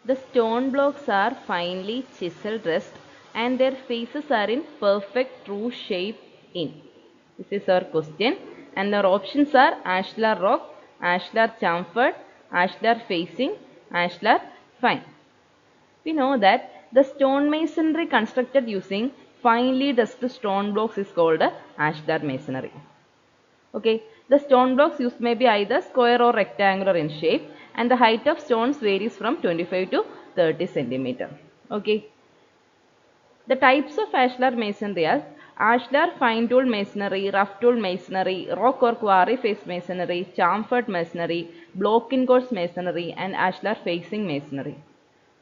The stone blocks are finely chiseled dressed and their faces are in perfect true shape in. This is our question and our options are ashlar rock, ashlar chamfered, ashlar facing, ashlar fine. We know that the stone masonry constructed using finely dressed stone blocks is called ashlar masonry. Okay, the stone blocks used may be either square or rectangular in shape and the height of stones varies from 25 to 30 centimeter. Okay, the types of ashlar masonry are ashlar fine tool masonry, rough tool masonry, rock or quarry face masonry, chamfered masonry, block in course masonry and ashlar facing masonry.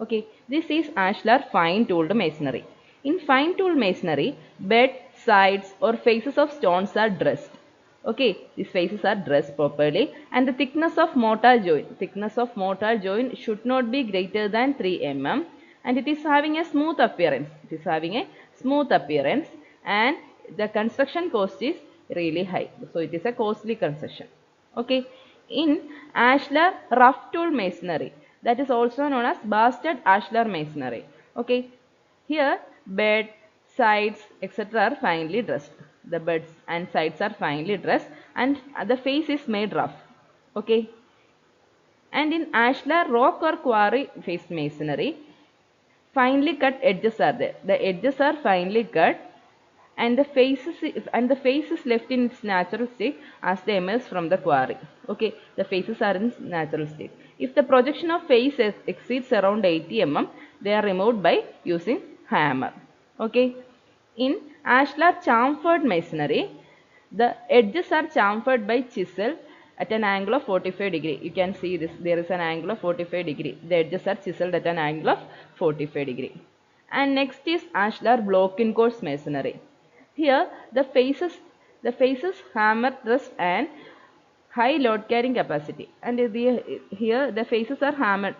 Okay, this is ashlar fine tooled masonry. In fine tool masonry, bed, sides or faces of stones are dressed. Okay, these faces are dressed properly and the thickness of mortar joint should not be greater than 3 mm and it is having a smooth appearance. It is having a smooth appearance and the construction cost is really high. So it is a costly construction. Okay, in ashlar rough tool masonry, that is also known as bastard ashlar masonry. Okay, here bed, sides, etc. are finely dressed. The beds and sides are finely dressed and the face is made rough. Okay. And in ashlar rock or quarry face masonry, finely cut edges are there. The edges are finely cut and the face is left in its natural state as they emerge from the quarry. Okay, the faces are in natural state. If the projection of face exceeds around 80 mm, they are removed by using hammer. Okay, in ashlar chamfered masonry, the edges are chamfered by chisel at an angle of 45 degree. You can see this, there is an angle of 45 degree. The edges are chiseled at an angle of 45 degree. And next is ashlar block in course masonry. Here the faces hammer thrust and high load carrying capacity and here the faces are hammer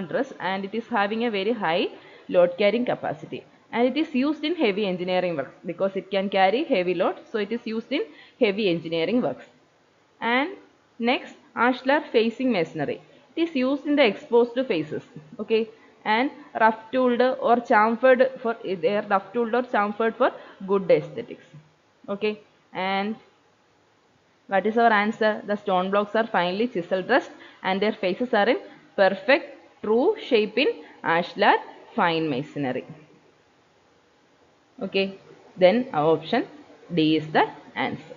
thrust and it is having a very high load carrying capacity and it is used in heavy engineering works because it can carry heavy load, so it is used in heavy engineering works. And next ashlar facing masonry, it is used in the exposed faces. Okay, and rough tooled or chamfered for they are rough tooled or chamfered for good aesthetics. Okay, and what is our answer? The stone blocks are finely chiseled dressed and their faces are in perfect true shape in ashlar fine masonry. Okay, then our option D is the answer.